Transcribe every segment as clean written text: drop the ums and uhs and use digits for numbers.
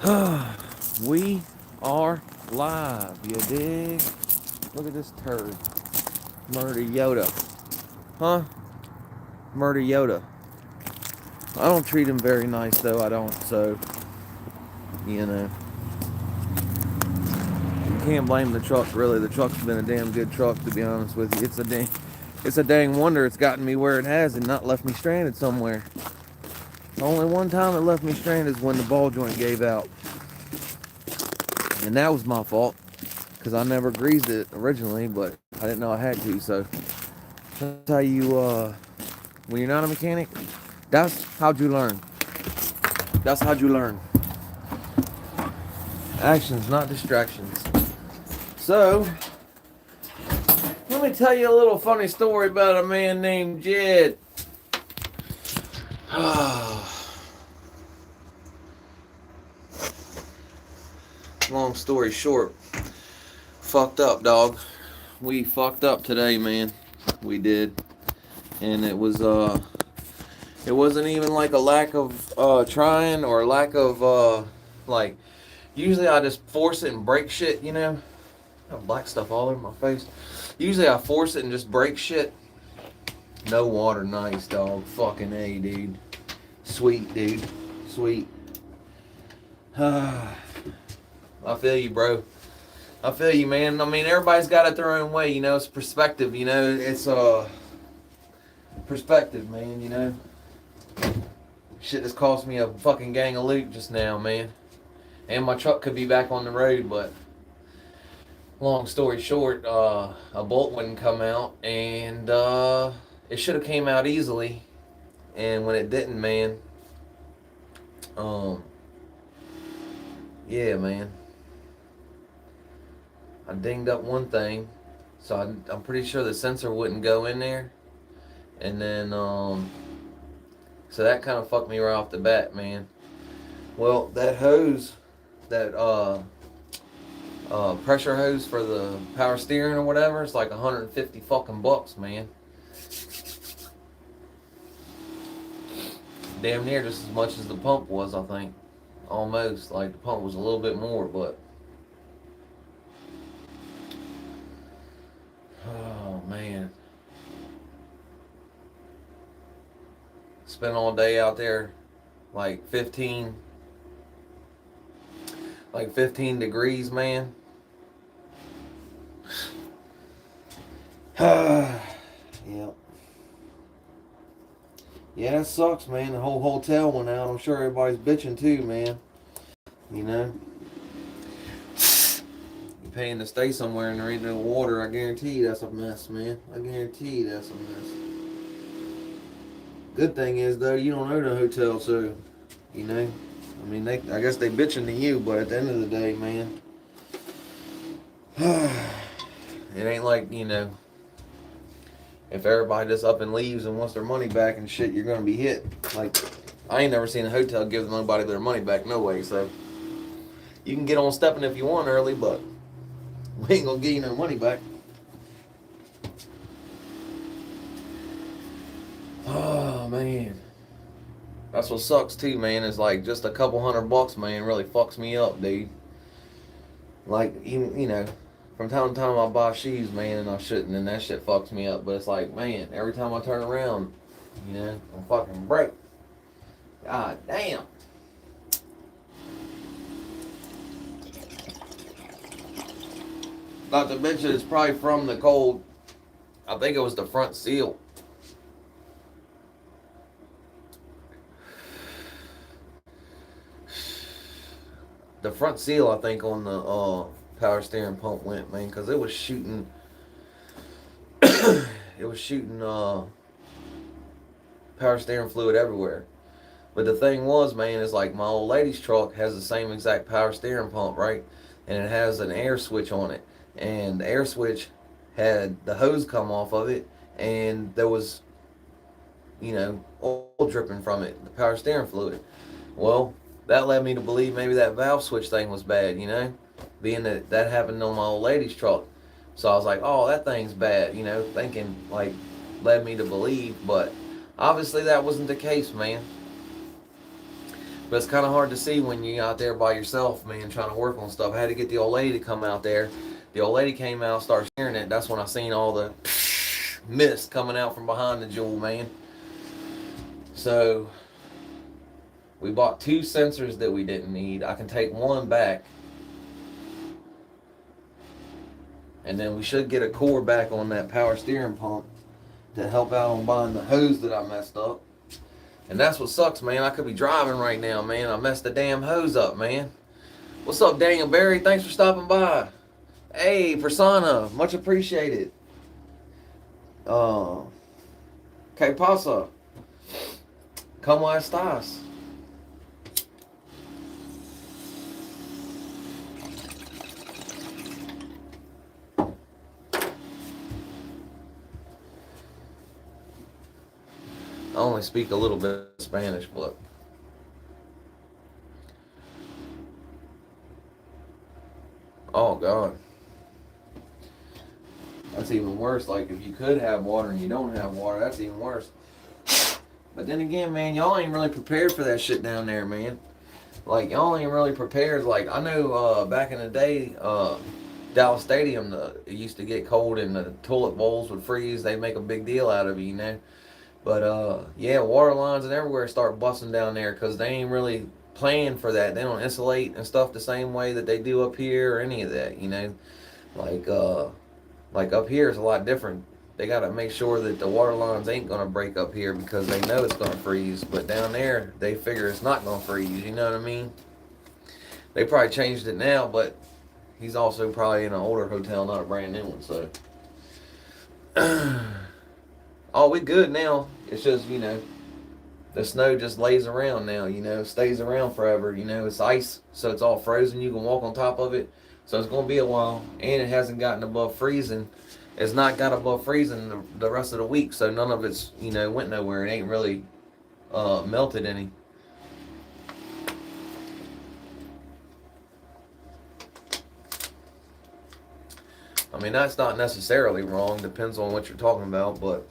We are live, you dig? Look at this turd. Murder Yoda. Huh? Murder Yoda. I don't treat him very nice though, I don't, so you know. You can't blame the truck really. The truck's been a damn good truck to be honest with you. It's a dang wonder it's gotten me where it has and not left me stranded somewhere. Only one time it left me stranded is when the ball joint gave out. And that was my fault. Because I never greased it originally, but I didn't know I had to, so that's how you, when you're not a mechanic, that's how you learn. That's how you learn. Actions, not distractions. So, let me tell you a little funny story about a man named Jed. Long story short, fucked up, dog. We fucked up today, man. We did. And it wasn't even like a lack of trying or a lack of like, usually I just force it and break shit, you know? I have black stuff all over my face. Usually I force it and just break shit. No water, nice, dog. Fucking A, dude. Sweet, dude. Sweet. I feel you, bro. I feel you, man. I mean, everybody's got it their own way, you know? It's perspective, you know? It's perspective, man, you know? Shit just cost me a fucking gang of loot just now, man. And my truck could be back on the road, but long story short, a bolt wouldn't come out, and it should have came out easily. And when it didn't, man, yeah, man, I dinged up one thing, so I'm pretty sure the sensor wouldn't go in there, and then so that kind of fucked me right off the bat, man. Well, that hose, that pressure hose for the power steering or whatever, it's like 150 fucking bucks, man. Damn near just as much as the pump was, I think. Almost. Like the pump was a little bit more, but oh man. Spent all day out there, like 15 degrees, man. Yep. Yeah, that sucks, man. The whole hotel went out. I'm sure everybody's bitching too, man. You know? You're paying to stay somewhere and there ain't no water. I guarantee you that's a mess, man. I guarantee you that's a mess. Good thing is, though, you don't own a hotel, so, you know? I mean, I guess they bitching to you, but at the end of the day, man, it ain't like, you know, if everybody just up and leaves and wants their money back and shit, you're gonna be hit. Like, I ain't never seen a hotel give nobody their money back, no way. So, you can get on stepping if you want early, but we ain't gonna give you no money back. Oh man, that's what sucks too, man. Is like just a couple $100, man, really fucks me up, dude. Like, even, you know, from time to time I buy shoes, man, and I shouldn't, and that shit fucks me up. But it's like, man, every time I turn around, you know, I'm fucking broke. God damn. Not to mention, it's probably from the cold. I think it was the front seal. The front seal, I think, on the power steering pump went, man, because it was shooting. It was shooting power steering fluid everywhere. But the thing was, man, is like my old lady's truck has the same exact power steering pump, right? And it has an air switch on it. And the air switch had the hose come off of it, and there was, you know, oil dripping from it, the power steering fluid. Well, that led me to believe maybe that valve switch thing was bad, you know, being that that happened on my old lady's truck. So I was like, oh, that thing's bad, you know, thinking, like, led me to believe, but obviously that wasn't the case, man. But it's kind of hard to see when you're out there by yourself, man, trying to work on stuff. I had to get the old lady to come out there. The old lady came out, started sharing it. That's when I seen all the mist coming out from behind the jewel, man. So we bought 2 sensors that we didn't need. I can take one back. And then we should get a cord back on that power steering pump to help out on buying the hose that I messed up. And that's what sucks, man. I could be driving right now, man. I messed the damn hose up, man. What's up, Daniel Barry? Thanks for stopping by. Hey, Persona. Much appreciated. Que pasa? ¿Cómo estás? I only speak a little bit of Spanish, but oh God, that's even worse. Like if you could have water and you don't have water, that's even worse. But then again, man, y'all ain't really prepared for that shit down there, man. Like y'all ain't really prepared. Like I know back in the day, Dallas Stadium, it used to get cold and the toilet bowls would freeze. They make a big deal out of it, you know. But yeah, water lines and everywhere start busting down there because they ain't really planned for that. They don't insulate and stuff the same way that they do up here or any of that, you know. Like up here is a lot different. They got to make sure that the water lines ain't going to break up here because they know it's going to freeze. But down there, they figure it's not going to freeze, you know what I mean? They probably changed it now, but he's also probably in an older hotel, not a brand new one, so. Oh, we good now. It's just, you know, the snow just lays around now, you know, stays around forever, you know, it's ice, so it's all frozen, you can walk on top of it, so it's going to be a while, and it hasn't gotten above freezing. It's not got above freezing the rest of the week, so none of it's, you know, went nowhere. It ain't really melted any. I mean, that's not necessarily wrong, depends on what you're talking about, but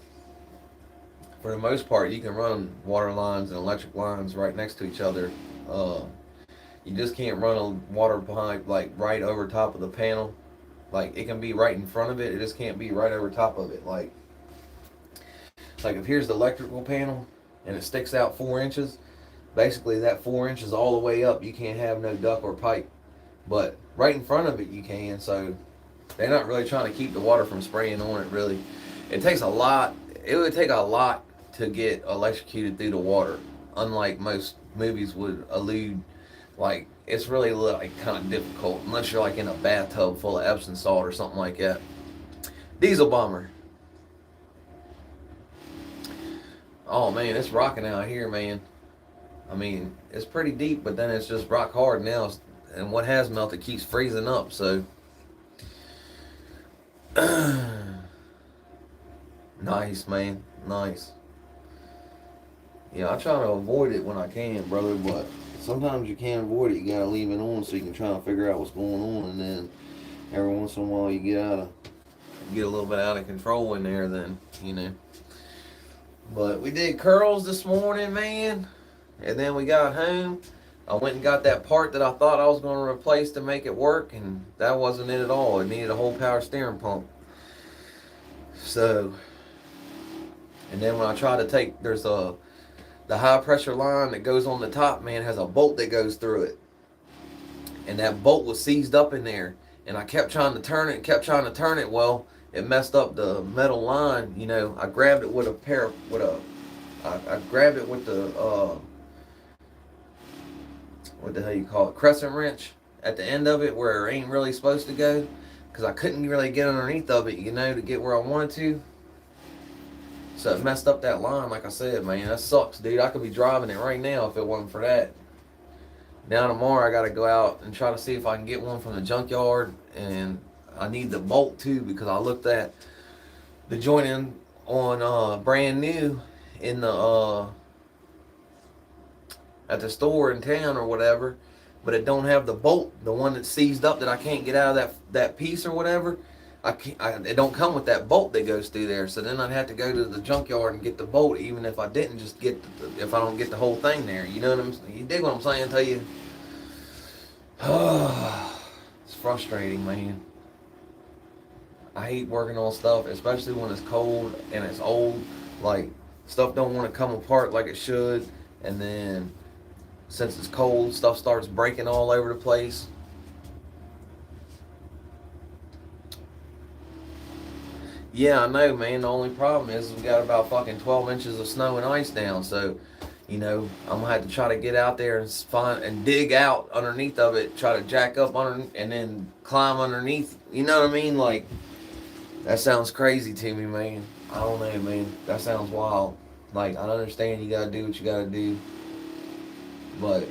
for the most part, you can run water lines and electric lines right next to each other. You just can't run a water pipe like right over top of the panel. Like it can be right in front of it. It just can't be right over top of it. Like if here's the electrical panel and it sticks out 4 inches, basically that 4 inches all the way up, you can't have no duct or pipe. But right in front of it, you can. So they're not really trying to keep the water from spraying on it. Really, it takes a lot. It would take a lot to get electrocuted through the water, unlike most movies would allude. Like it's really like kind of difficult unless you're like in a bathtub full of Epsom salt or something like that. Diesel bomber. Oh man, it's rocking out here, man. I mean, it's pretty deep, but then it's just rock hard now, and what has melted keeps freezing up. So nice, man, nice. Yeah, I try to avoid it when I can, brother, but sometimes you can't avoid it. You gotta leave it on so you can try to figure out what's going on, and then every once in a while you get a little bit out of control in there, then, you know. But we did curls this morning, man, and then we got home. I went and got that part that I thought I was going to replace to make it work, and that wasn't it at all. It needed a whole power steering pump. So, and then when I tried to take, there's the high pressure line that goes on the top, man, has a bolt that goes through it. And that bolt was seized up in there. And I kept trying to turn it, Well, it messed up the metal line. You know, I grabbed it with I grabbed it with the, what the hell you call it? Crescent wrench at the end of it where it ain't really supposed to go. Because I couldn't really get underneath of it, you know, to get where I wanted to. So it messed up that line, like I said, man. That sucks, dude. I could be driving it right now if it wasn't for that. Now tomorrow I got to go out and try to see if I can get one from the junkyard. And I need the bolt too because I looked at the joint on brand new in the at the store in town or whatever. But it don't have the bolt, the one that's seized up that I can't get out of that piece or whatever. it don't come with that bolt that goes through there. So then I'd have to go to the junkyard and get the bolt, even if I didn't just get if I don't get the whole thing there. You know what I'm saying? You dig what I'm saying to you? It's frustrating, man. I hate working on stuff, especially when it's cold and it's old. Like, stuff don't want to come apart like it should, and then since it's cold, stuff starts breaking all over the place. Yeah, I know, man. The only problem is we got about fucking 12 inches of snow and ice down, so I'm gonna have to try to get out there and find and dig out underneath of it, try to jack up under and then climb underneath. You know what I mean? Like, that sounds crazy to me, man. I don't know, man. That sounds wild. Like, I understand you gotta do what you gotta do, but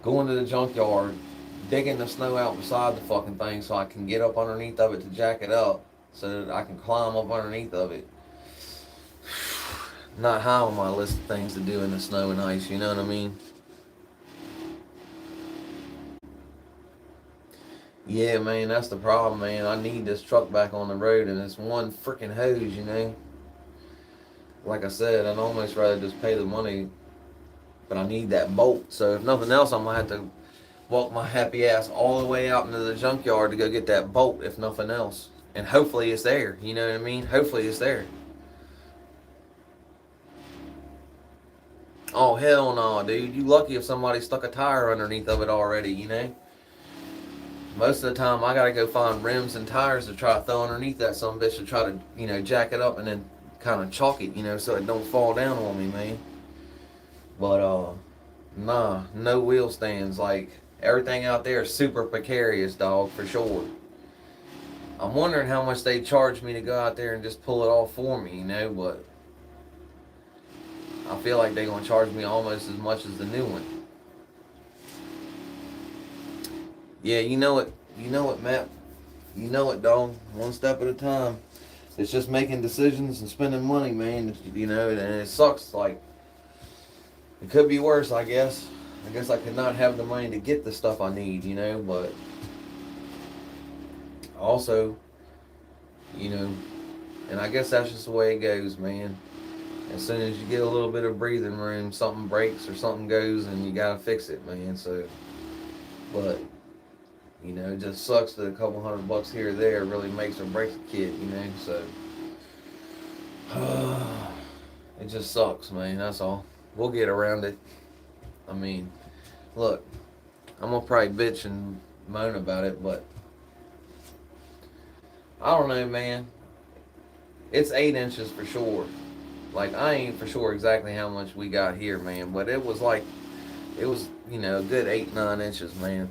going to the junkyard, digging the snow out beside the fucking thing so I can get up underneath of it to jack it up so that I can climb up underneath of it. Not high on my list of things to do in the snow and ice, you know what I mean? Yeah, man, that's the problem, man. I need this truck back on the road, and it's one freaking hose, you know? Like I said, I'd almost rather just pay the money, but I need that bolt. So if nothing else, I'm going to have to walk my happy ass all the way out into the junkyard to go get that bolt, if nothing else. And hopefully it's there, you know what I mean? Hopefully it's there. Oh, hell no, dude. You lucky if somebody stuck a tire underneath of it already, you know? Most of the time, I gotta go find rims and tires to try to throw underneath that some bitch to try to, jack it up and then kind of chalk it, so it don't fall down on me, man. But, nah, no wheel stands. Like, everything out there is super precarious, dog, for sure. I'm wondering how much they charge me to go out there and just pull it off for me, but I feel like they're gonna charge me almost as much as the new one. Yeah, you know it, Matt. You know it, dog. One step at a time. It's just making decisions and spending money, man. And it sucks. Like, it could be worse, I guess. I guess I could not have the money to get the stuff I need, but also, and I guess that's just the way it goes, man. As soon as you get a little bit of breathing room, something breaks or something goes and you gotta fix it, man. So, but, it just sucks that a couple $100 here or there really makes or breaks a kid, so. It just sucks, man, that's all. We'll get around it. I mean, look, I'm gonna probably bitch and moan about it, but I don't know, man. It's 8 inches for sure. Like, I ain't for sure exactly how much we got here, man, but it was a good 8-9 inches, man.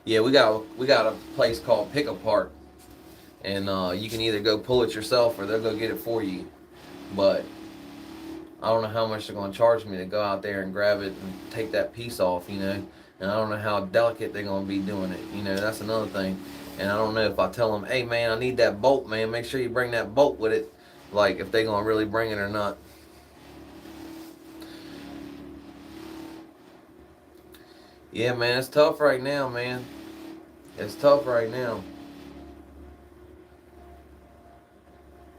Yeah, we got a place called Pick Apart, and you can either go pull it yourself or they'll go get it for you. But I don't know how much they're gonna charge me to go out there and grab it and take that piece off, and I don't know how delicate they're gonna be doing it. That's another thing. And I don't know if I tell them, hey man, I need that bolt, man. Make sure you bring that bolt with it. Like, if they gonna really bring it or not. Yeah, man, it's tough right now, man. It's tough right now.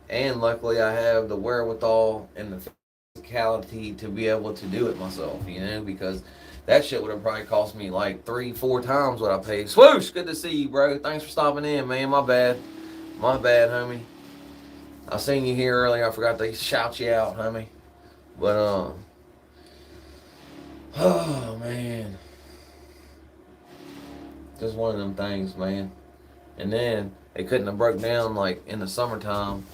And luckily I have the wherewithal and the physicality to be able to do it myself, because that shit would have probably cost me like 3-4 times what I paid. Swoosh, good to see you, bro. Thanks for stopping in, man. My bad, homie. I seen you here earlier. I forgot to shout you out, homie. But oh man, just one of them things, man. And then it couldn't have broke down like in the summertime.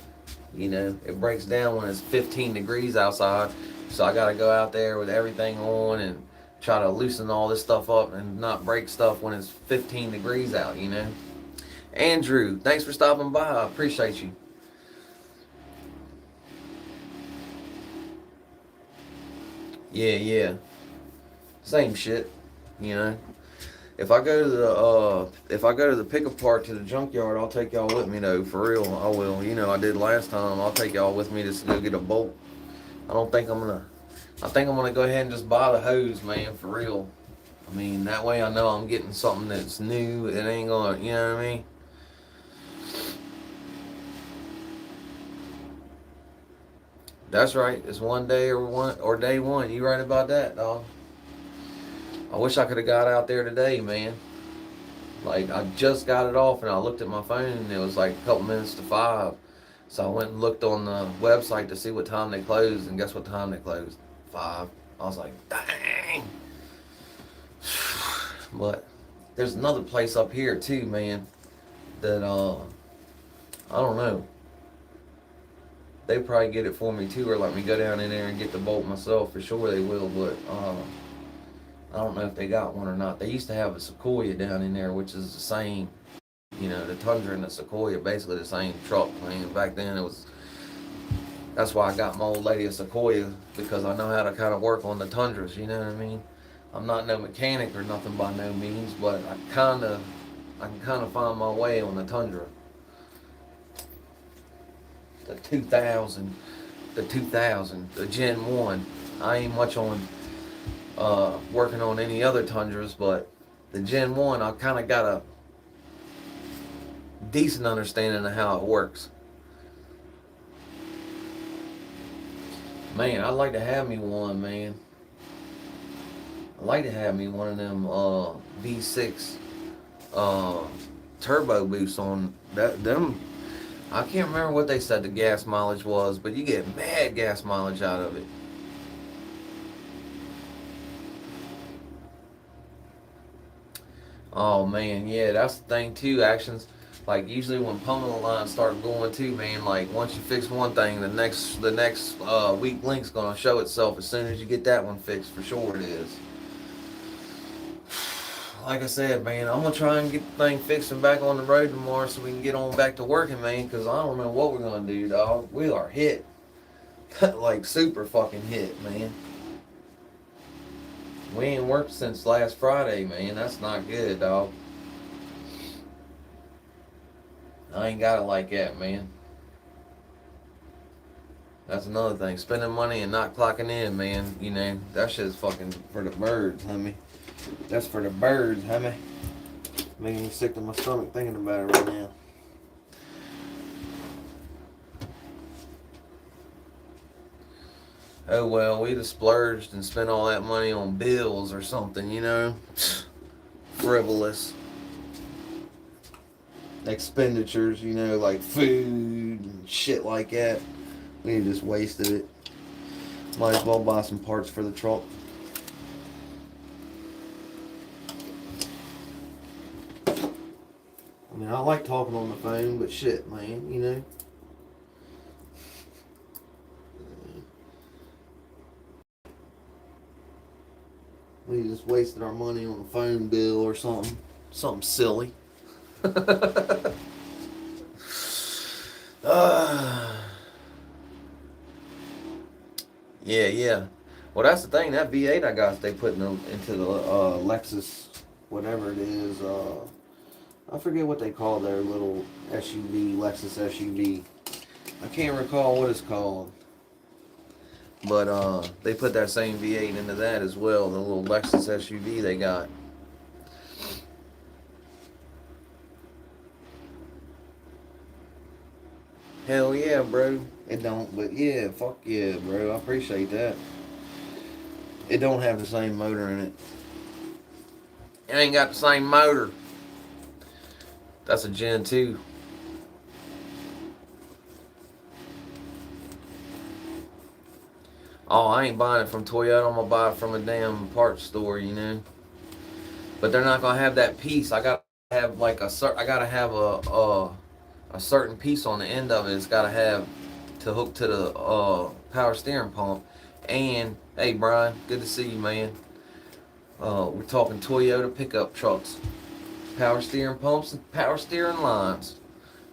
It breaks down when it's 15 degrees outside. So I gotta go out there with everything on and try to loosen all this stuff up and not break stuff when it's 15 degrees out, Andrew, thanks for stopping by. I appreciate you. Yeah. Same shit, If I go to the Pick Apart to the junkyard, I'll take y'all with me though, for real. I will. I did last time. I'll take y'all with me just to go get a bolt. I think I'm gonna go ahead and just buy the hose, man, for real. I mean, that way I know I'm getting something that's new. It ain't gonna, you know what I mean? That's right. It's one day or day one. You right about that, dog. I wish I could have got out there today, man. Like, I just got it off and I looked at my phone and it was like a couple minutes to 5. So I went and looked on the website to see what time they closed, and guess what time they closed? 5. I was like, dang. But there's another place up here too, man, that I don't know. They probably get it for me too, or let me go down in there and get the bolt myself. For sure they will, but I don't know if they got one or not. They used to have a Sequoia down in there, which is the same, you know, the Tundra and the Sequoia, basically the same truck. I mean, back then it was, that's why I got my old lady a Sequoia, because I know how to kind of work on the Tundras, you know what I mean? I'm not no mechanic or nothing by no means, but I can kind of find my way on the Tundra. The 2000, the Gen 1. I ain't much on working on any other Tundras, but the Gen 1, I kind of got a decent understanding of how it works. Man, I'd like to have me one, man. I'd like to have me one of them V6 turbo boosts on them. I can't remember what they said the gas mileage was, but you get mad gas mileage out of it. Oh man, yeah, that's the thing too. Actions, like usually when pummeling lines start going too, man. Like once you fix one thing, the next weak link's gonna show itself as soon as you get that one fixed. For sure it is. Like I said, man, I'm gonna try and get the thing fixed and back on the road tomorrow so we can get on back to working, man. Cause I don't know what we're gonna do, dog. We are hit, like super fucking hit, man. We ain't worked since last Friday, man. That's not good, dog. I ain't got it like that, man. That's another thing. Spending money and not clocking in, man. You know, that shit's fucking for the birds, homie. That's for the birds, homie. Making me sick to my stomach thinking about it right now. Oh well, we'd have splurged and spent all that money on bills or something, you know? Frivolous expenditures, you know, like food and shit like that. We just wasted it. Might as well buy some parts for the truck. I mean, I like talking on the phone, but shit, man, you know? We just wasted our money on a phone bill or something. Something silly. Yeah. Well, that's the thing. That V8 I got, they put into the Lexus, whatever it is. I forget what they call their little SUV, Lexus SUV. I can't recall what it's called. But they put that same V8 into that as well, the little Lexus SUV they got. Hell yeah, bro. It don't, but yeah, fuck yeah, bro. I appreciate that. It don't have the same motor in it. It ain't got the same motor. That's a Gen 2. Oh, I ain't buying it from Toyota. I'm gonna buy it from a damn parts store, you know. But they're not gonna have that piece. I gotta have like a certain piece on the end of it. It's gotta have to hook to the power steering pump. And hey, Brian, good to see you, man. We're talking Toyota pickup trucks, power steering pumps, and power steering lines,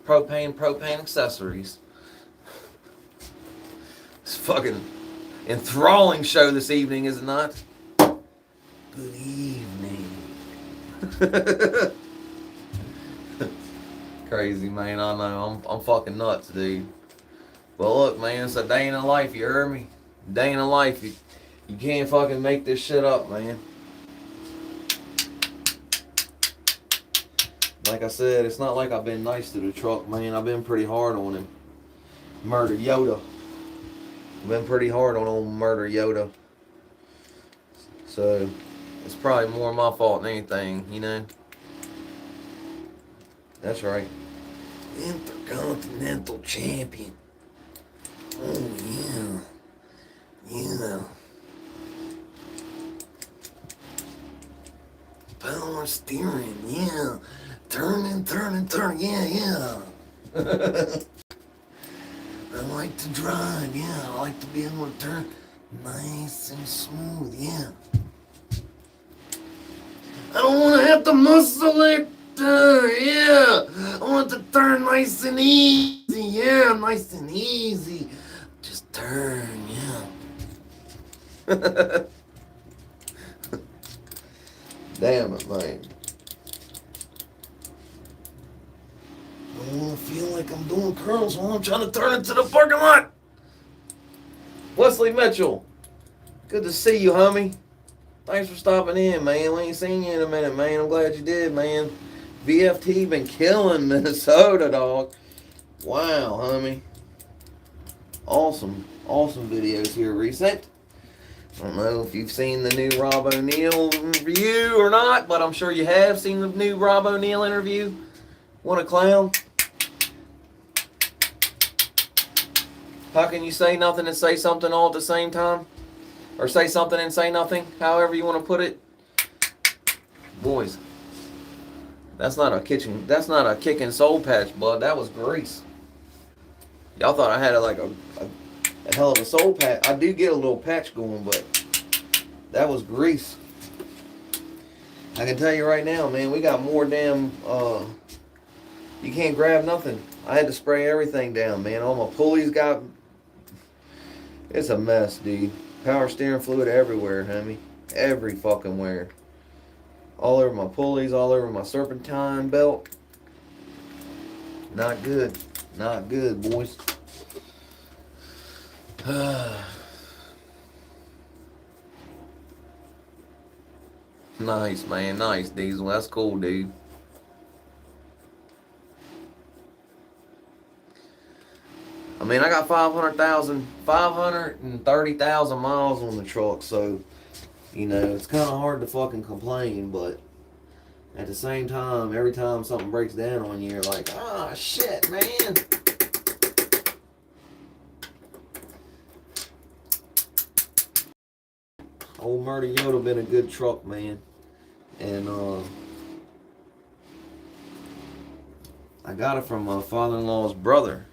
propane accessories. It's fucking enthralling show this evening, is it not? Good evening. Crazy, man. I know. I'm fucking nuts, dude. But look, man, it's a day in the life. You heard me? Day in the life. You can't fucking make this shit up, man. like I said, it's not like I've been nice to the truck, man. I've been pretty hard on him. Murder Yoda. I've been pretty hard on old Murder Yoda. So, it's probably more my fault than anything, you know? That's right. Intercontinental Champion. Oh, yeah. Yeah. Power steering, yeah. Turning, yeah, yeah. I like to drive, yeah. I like to be able to turn nice and smooth, yeah. I don't want to have to muscle it, yeah. I want to turn nice and easy, yeah. Nice and easy. Just turn, yeah. Damn it, man. I don't want to feel like I'm doing curls while I'm trying to turn into the parking lot. Wesley Mitchell, good to see you, homie. Thanks for stopping in, man. We ain't seen you in a minute, man. I'm glad you did, man. VFT been killing Minnesota, dog. Wow, homie. Awesome videos here recent. I don't know if you've seen the new Rob O'Neill review or not, but I'm sure you have seen the new Rob O'Neill interview. What a clown. How can you say nothing and say something all at the same time? Or say something and say nothing, however you want to put it. Boys, that's not a kicking soul patch, bud. That was grease. Y'all thought I had a hell of a soul patch. I do get a little patch going, but that was grease. I can tell you right now, man, we got more damn, you can't grab nothing. I had to spray everything down, man. All my pulleys got, it's a mess, dude. Power steering fluid everywhere, homie. Every fucking where. All over my pulleys, all over my serpentine belt. Not good. Not good, boys. Nice, man. Nice, Diesel. That's cool, dude. I mean, I got 530,000 miles on the truck, so, you know, it's kind of hard to fucking complain, but at the same time, every time something breaks down on you, you're like, ah, shit, man. Old Murder Yoda been a good truck, man. And, I got it from my father-in-law's brother.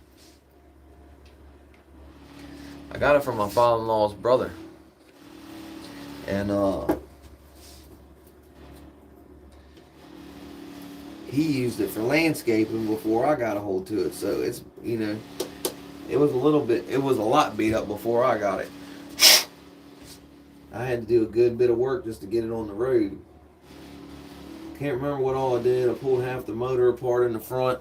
I got it from my father-in-law's brother. And, he used it for landscaping before I got a hold to it. So it's, you know, it was a lot beat up before I got it. I had to do a good bit of work just to get it on the road. Can't remember what all I did. I pulled half the motor apart in the front.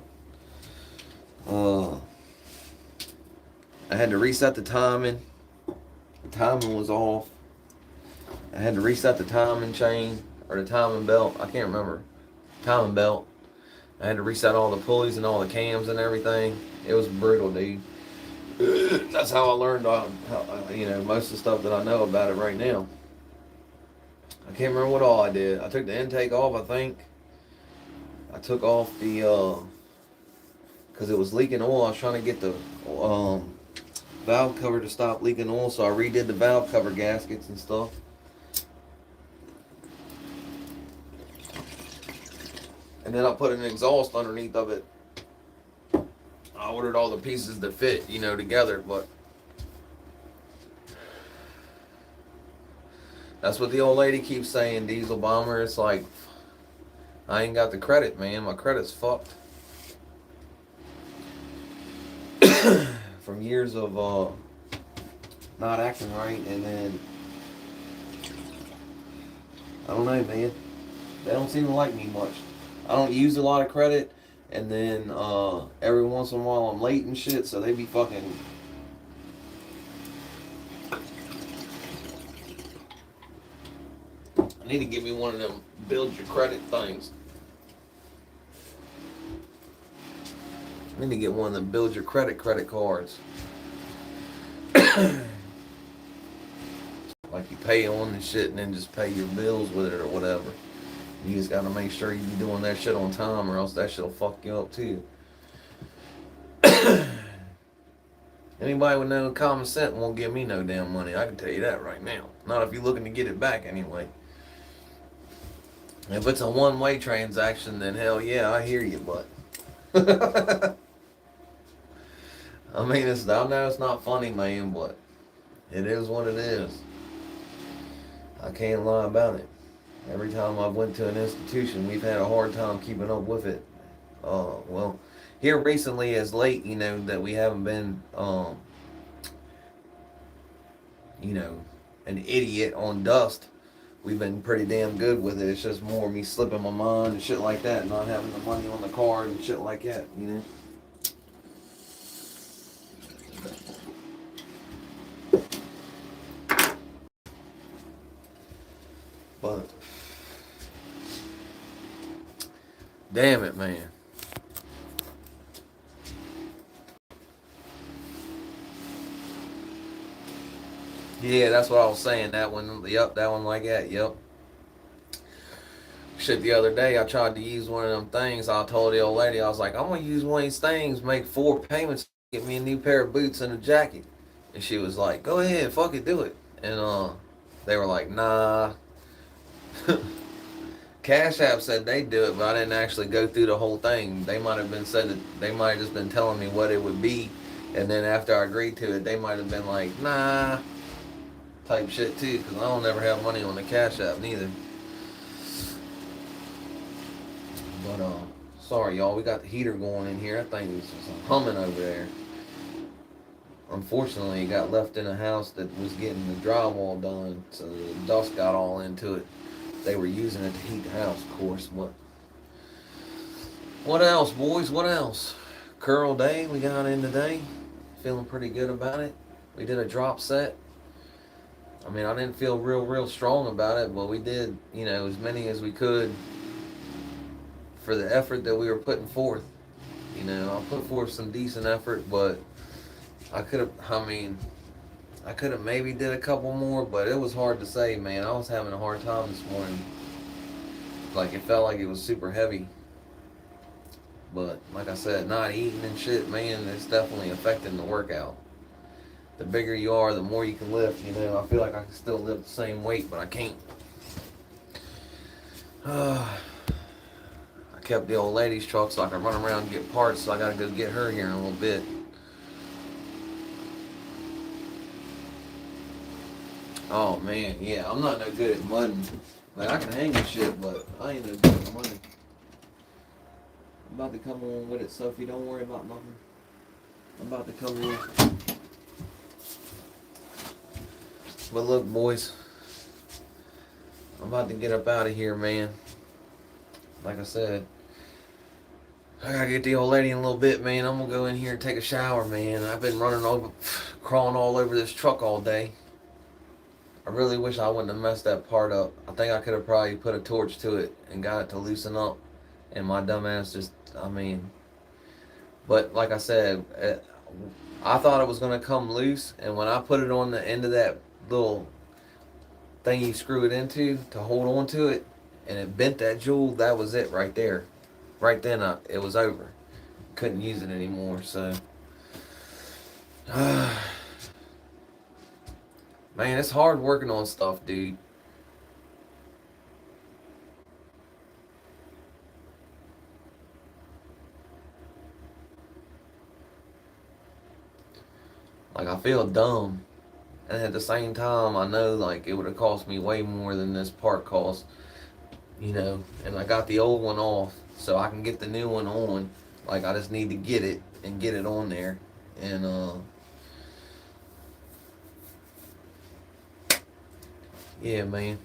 I had to reset the timing. The timing was off. I had to reset the timing chain or the timing belt. I can't remember. Timing belt. I had to reset all the pulleys and all the cams and everything. It was brutal, dude. That's how I learned, you know, most of the stuff that I know about it right now. I can't remember what all I did. I took the intake off, I think. I took off the, because it was leaking oil. I was trying to get the valve cover to stop leaking oil, so I redid the valve cover gaskets and stuff. And then I put an exhaust underneath of it. I ordered all the pieces that fit, you know, together, but that's what the old lady keeps saying, Diesel Bomber. It's like, I ain't got the credit, man. My credit's fucked. From years of not acting right, and then I don't know, man. They don't seem to like me much. I don't use a lot of credit, and then every once in a while I'm late and shit, so they be fucking. I need to give me one of them build your credit things. I need to get one of them build your credit cards. Like you pay on and shit and then just pay your bills with it or whatever. You just gotta make sure you be doing that shit on time or else that shit'll fuck you up too. Anybody with no common sense won't give me no damn money. I can tell you that right now. Not if you're looking to get it back anyway. If it's a one-way transaction, then hell yeah, I hear you, but I mean, I know it's not funny, man, but it is what it is. I can't lie about it. Every time I've went to an institution, we've had a hard time keeping up with it. Well, here recently, as late, that we haven't been, you know, an idiot on dust. We've been pretty damn good with it. It's just more me slipping my mind and shit like that, not having the money on the card and shit like that. But damn it, man. Yeah, that's what I was saying. That one, yep, that one like that, yep. Shit, the other day I tried to use one of them things. I told the old lady, I was like, I'm gonna use one of these things, make 4 payments, get me a new pair of boots and a jacket. And she was like, go ahead, fuck it, do it. And they were like, nah. Cash App said they'd do it, but I didn't actually go through the whole thing. They might have been said that they might have just been telling me what it would be, and then after I agreed to it, they might have been like, nah, type shit too, because I don't ever have money on the Cash App neither. But sorry y'all, we got the heater going in here. That thing was just humming over there. Unfortunately, it got left in a house that was getting the drywall done, so the dust got all into it. They were using it to heat the house, of course. But what else, boys? What else? Curl day we got in today. Feeling pretty good about it. We did a drop set. I mean, I didn't feel real strong about it, but we did, as many as we could for the effort that we were putting forth. I put forth some decent effort, but I could have maybe did a couple more, but it was hard to say, man. I was having a hard time this morning. Like, it felt like it was super heavy. But, like I said, not eating and shit, man, it's definitely affecting the workout. The bigger you are, the more you can lift, I feel like I can still lift the same weight, but I can't. I kept the old lady's truck so I could run around and get parts, so I gotta go get her here in a little bit. Oh man, yeah, I'm not no good at mudding. Like, I can hang and shit, but I ain't no good at mudding. I'm about to come on with it, Sophie. Don't worry about nothing. I'm about to come on. But look, boys, I'm about to get up out of here, man. Like I said, I gotta get the old lady in a little bit, man. I'm gonna go in here and take a shower, man. I've been crawling all over this truck all day. I really wish I wouldn't have messed that part up. I think I could have probably put a torch to it and got it to loosen up. And my dumbass but like I said, I thought it was going to come loose. And when I put it on the end of that little thing you screw it into to hold on to it, and it bent that jewel, that was it right there. Right then, it was over. Couldn't use it anymore, so. Man, it's hard working on stuff, dude. Like, I feel dumb. And at the same time, I know, like, it would have cost me way more than this part cost. And I got the old one off, so I can get the new one on. Like, I just need to get it and get it on there. And, yeah, man.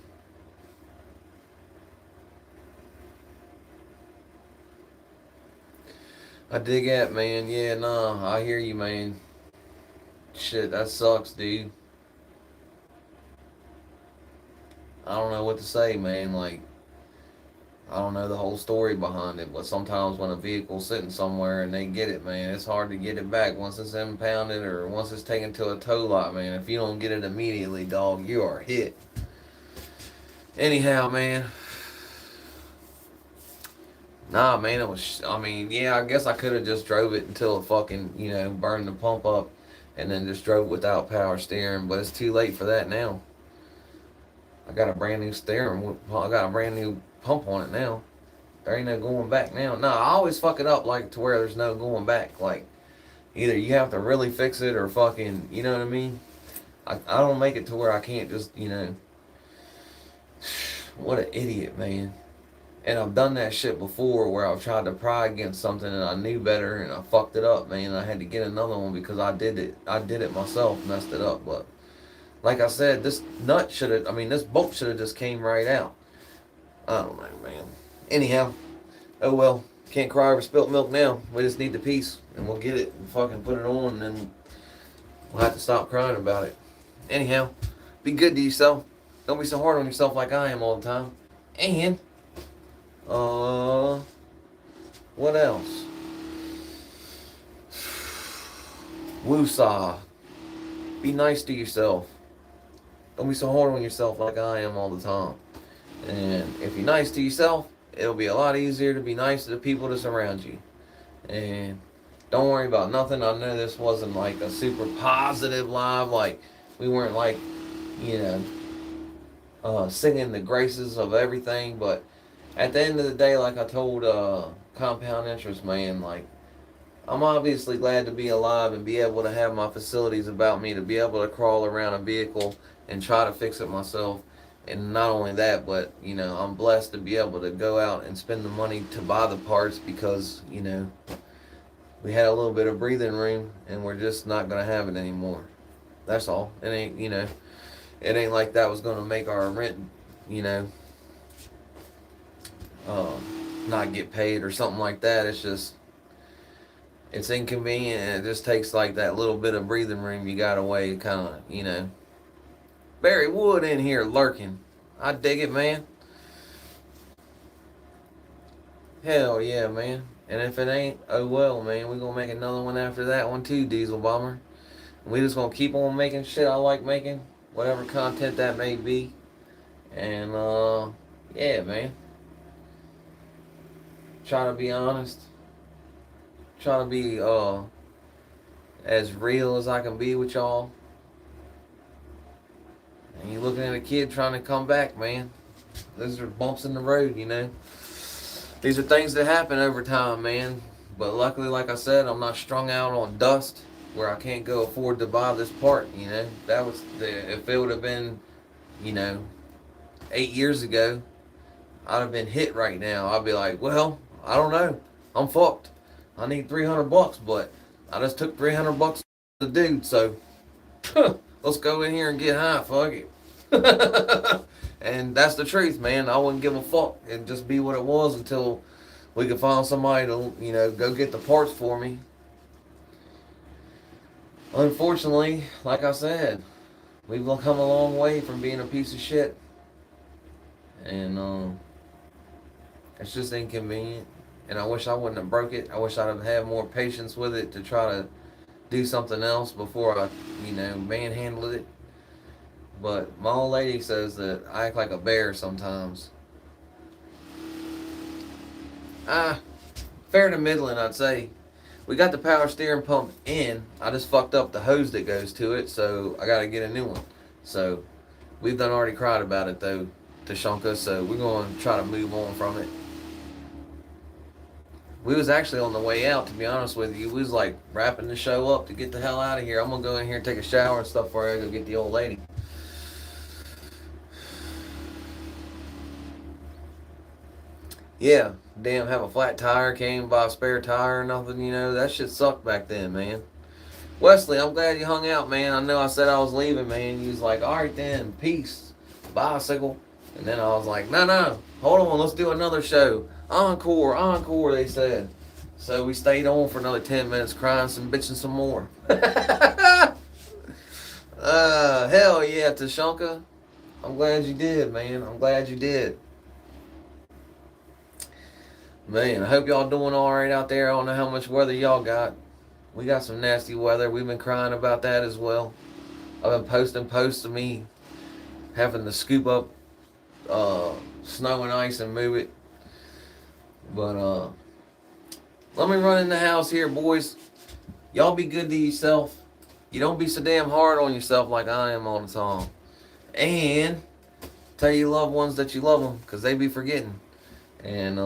I dig that, man. Yeah, nah, I hear you, man. Shit, that sucks, dude. I don't know what to say, man. Like, I don't know the whole story behind it, but sometimes when a vehicle's sitting somewhere and they get it, man, it's hard to get it back once it's impounded or once it's taken to a tow lot, man. If you don't get it immediately, dog, you are hit. Anyhow, man. Nah, man, it was, I mean, yeah, I guess I could have just drove it until it fucking, burned the pump up and then just drove without power steering, but it's too late for that now. I got a brand new steering, I got a brand new pump on it now. There ain't no going back now. No, I always fuck it up like to where there's no going back. Like, either you have to really fix it or fucking, you know what I mean? I don't make it to where I can't just, what an idiot, man. And I've done that shit before where I've tried to pry against something and I knew better and I fucked it up, man. I had to get another one because I did it myself, messed it up. But like I said, this this bolt should have just came right out. I don't know, man. Anyhow, oh well. Can't cry over spilt milk now. We just need the piece and we'll get it and fucking put it on and then we'll have to stop crying about it. Anyhow, be good to yourself. Don't be so hard on yourself like I am all the time. And what else? Woosah. Be nice to yourself. Don't be so hard on yourself like I am all the time. And if you're nice to yourself, it'll be a lot easier to be nice to the people that surround you. And don't worry about nothing. I know this wasn't like a super positive live. Like, we weren't like, singing the graces of everything. But at the end of the day, like I told Compound Interest, man, like, I'm obviously glad to be alive and be able to have my facilities about me, to be able to crawl around a vehicle and try to fix it myself. And not only that, but, I'm blessed to be able to go out and spend the money to buy the parts because, we had a little bit of breathing room and we're just not going to have it anymore. That's all. It ain't, it ain't like that was going to make our rent, not get paid or something like that. It's just, it's inconvenient and it just takes like that little bit of breathing room you got away, kind of, Barry Wood in here lurking. I dig it, man. Hell yeah, man. And if it ain't, oh well, man. We're going to make another one after that one too, Diesel Bomber. And we just going to keep on making shit I like making, whatever content that may be. And, yeah, man. Try to be honest. Try to be, as real as I can be with y'all. And you're looking at a kid trying to come back, man. Those are bumps in the road, These are things that happen over time, man. But luckily, like I said, I'm not strung out on dust where I can't go afford to buy this part, That was if it would have been, 8 years ago, I'd have been hit right now. I'd be like, well, I don't know. I'm fucked. I need $300, but I just took $300 to the dude, so let's go in here and get high, fuck it. And that's the truth, man. I wouldn't give a fuck. It'd just be what it was until we could find somebody to, go get the parts for me. Unfortunately, like I said, we've come a long way from being a piece of shit. And it's just inconvenient. And I wish I wouldn't have broke it. I wish I'd have had more patience with it to try to do something else before I, manhandled it. But my old lady says that I act like a bear sometimes. Fair to middling, I'd say. We got the power steering pump in. I just fucked up the hose that goes to it, so I gotta get a new one. So we've done already cried about it though, Tashanka, so we're gonna try to move on from it. We was actually on the way out, to be honest with you. We was like wrapping the show up to get the hell out of here. I'm gonna go in here and take a shower and stuff before I go get the old lady. Yeah, damn, have a flat tire, can't even buy a spare tire or nothing, that shit sucked back then, man. Wesley, I'm glad you hung out, man. I know I said I was leaving, man. You was like, alright then, peace, bicycle. And then I was like, no, hold on, let's do another show. Encore, they said. So we stayed on for another 10 minutes, crying some, bitching some more. Hell yeah, Tashanka. I'm glad you did, man. I'm glad you did. Man, I hope y'all doing all right out there. I don't know how much weather y'all got. We got some nasty weather. We've been crying about that as well. I've been posting posts of me having to scoop up snow and ice and move it. But let me run in the house here, boys. Y'all be good to yourself. You don't be so damn hard on yourself like I am all the time. And tell your loved ones that you love them, because they be forgetting. And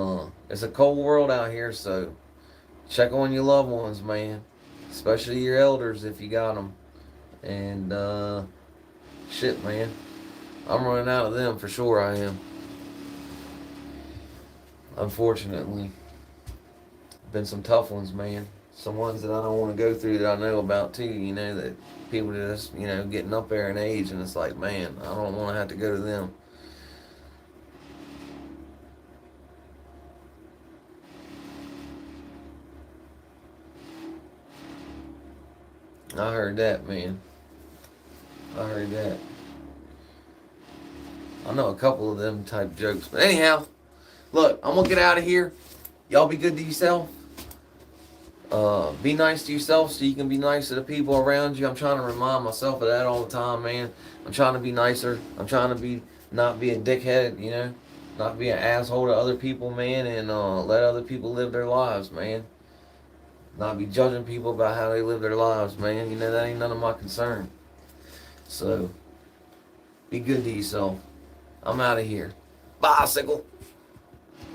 it's a cold world out here, so check on your loved ones, man. Especially your elders if you got them. And shit, man. I'm running out of them for sure, I am. Unfortunately. Been some tough ones, man. Some ones that I don't want to go through that I know about too, you know, that people just, you know, getting up there in age, and it's like, man, I don't want to have to go to them. I heard that, man. I heard that. I know a couple of them type jokes. But anyhow, look, I'm going to get out of here. Y'all be good to yourself. Be nice to yourself so you can be nice to the people around you. I'm trying to remind myself of that all the time, man. I'm trying to be nicer. I'm trying to not be a dickhead, you know. Not be an asshole to other people, man. And let other people live their lives, man. Not be judging people about how they live their lives, man. You know, that ain't none of my concern. So, be good to yourself. I'm out of here. Bicycle.